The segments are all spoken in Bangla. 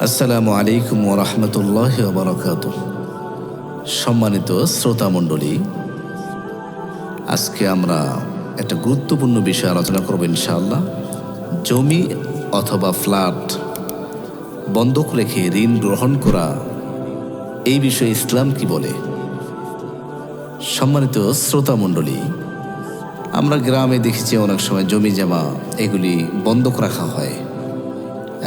আসসালামু আলাইকুম ওয়া রাহমাতুল্লাহি ওয়া বারাকাতুহু। সম্মানিত শ্রোতা মণ্ডলী, আজকে আমরা একটা গুরুত্বপূর্ণ বিষয় আলোচনা করব ইনশাআল্লাহ। জমি অথবা ফ্ল্যাট বন্ধক রেখে ঋণ গ্রহণ করা, এই বিষয়ে ইসলাম কি বলে। সম্মানিত শ্রোতা মণ্ডলী, আমরা গ্রামে দেখেছি অনেক সময় জমি জমা এগুলি বন্ধক রাখা হয়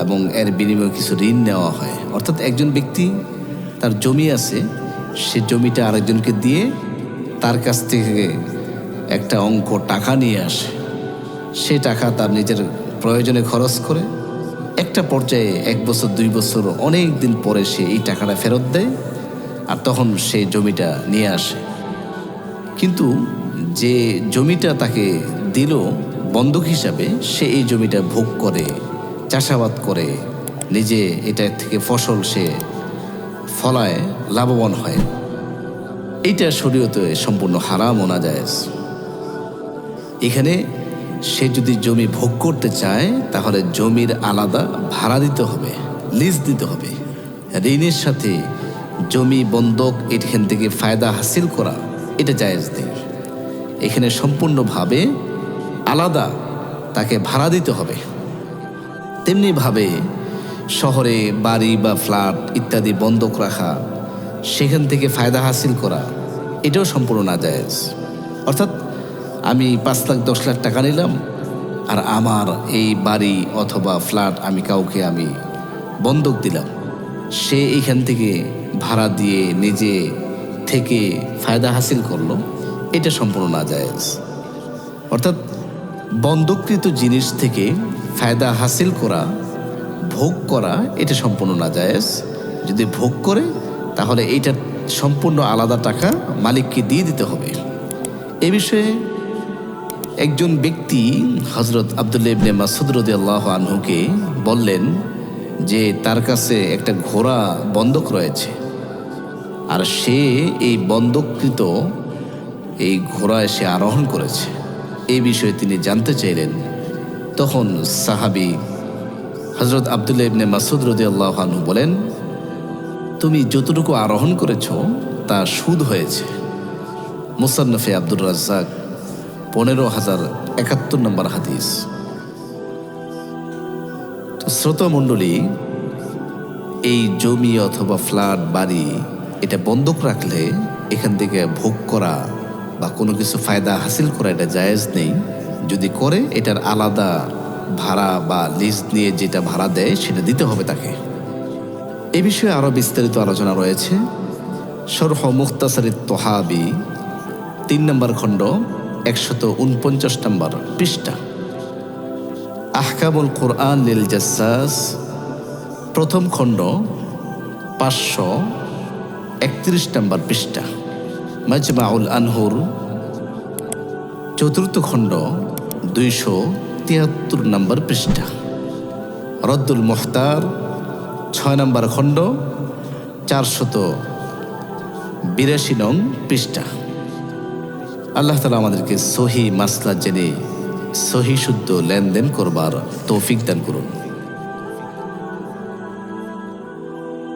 এবং এর বিনিময়ে কিছু ঋণ নেওয়া হয়। অর্থাৎ একজন ব্যক্তি তার জমি আছে, সে জমিটা আরেকজনকে দিয়ে তার কাছ থেকে একটা অঙ্ক টাকা নিয়ে আসে। সে টাকা তার নিজের প্রয়োজনে খরচ করে একটা পর্যায়ে 1 বছর 2 বছর অনেক দিন পরে সে এই টাকাটা ফেরত দেয়, আর তখন সে জমিটা নিয়ে আসে। কিন্তু যে জমিটা তাকে দিল বন্ধক হিসাবে, সে এই জমিটা ভোগ করে, চাষাবাদ করে, নিজে এটা থেকে ফসল সে ফলায়, লাভবান হয়। এইটা শরীয়তে সম্পূর্ণ হারাম ও নাজায়েজ। এখানে সে যদি জমি ভোগ করতে চায় তাহলে জমির আলাদা ভাড়া দিতে হবে, লিজ দিতে হবে। ঋণের সাথে জমি বন্ধক এখান থেকে ফায়দা হাসিল করা, এটা জায়েজ নেই। এখানে সম্পূর্ণভাবে আলাদা তাকে ভাড়া দিতে হবে। তেমনিভাবে শহরে বাড়ি বা ফ্ল্যাট ইত্যাদি বন্ধক রাখা, সেখান থেকে ফায়দা হাসিল করা, এটাও সম্পূর্ণ নাজায়েজ। অর্থাৎ আমি 5 লাখ 10 লাখ টাকা নিলাম, আর আমার এই বাড়ি অথবা ফ্ল্যাট আমি কাউকে বন্ধক দিলাম, সে এইখান থেকে ভাড়া দিয়ে নিজে থেকে ফায়দা হাসিল করলো, এটা সম্পূর্ণ নাজায়েজ। অর্থাৎ বন্ধককৃত জিনিস থেকে ফায়দা হাসিল করা, ভোগ করা, এটা সম্পূর্ণ নাজায়েজ। যদি ভোগ করে তাহলে এইটা সম্পূর্ণ আলাদা টাকা মালিককে দিয়ে দিতে হবে। এ বিষয়ে একজন ব্যক্তি হযরত আব্দুল্লাহ ইবনে মাসউদ রাদিয়াল্লাহু আনহুকে বললেন যে তার কাছে একটা ঘোড়া বন্ধক রয়েছে, আর সে এই বন্ধককৃত এই ঘোড়ায় সে আরোহণ করেছে। এই বিষয়ে তিনি জানতে চাইলেন। তখন সাহাবী হযরত আব্দুল্লাহ ইবনে মাসউদ রাদিয়াল্লাহু আনহু বলেন, তুমি যতটুকু আরোহণ করেছ তা সুদ হয়েছে। মুসান্নাফে আব্দুর রাজ্জাক 15071 নম্বর হাদিস। তো শ্রোতা মণ্ডলী, এই জমি অথবা ফ্ল্যাট বাড়ি এটা বন্ধক রাখলে এখান থেকে ভোগ করা বা কোনো কিছু ফায়দা হাসিল করা, এটা জায়েজ নেই। যদি করে এটার আলাদা ভাড়া বা লিজ নিয়ে যেটা ভাড়া দেয় সেটা দিতে হবে তাকে। এ বিষয়ে আরও বিস্তারিত আলোচনা রয়েছে শরহ মুখতাসারিত তোহাবি 3 নম্বর খণ্ড 149 নম্বর পৃষ্ঠা। আহকামুল কুরআন লিল জাসসাস 1ম খণ্ড 531 নম্বর পৃষ্ঠা। মাজমাউল আনহুর 4th খণ্ড 273 নম্বর পৃষ্ঠা। রদ্দুল মুখতার 6 নম্বর খণ্ড 482 নং পৃষ্ঠা। আল্লাহ তাআলা আমাদেরকে সহি মাসলা জেনে সহি শুদ্ধ লেনদেন করবার তৌফিক দান করুন।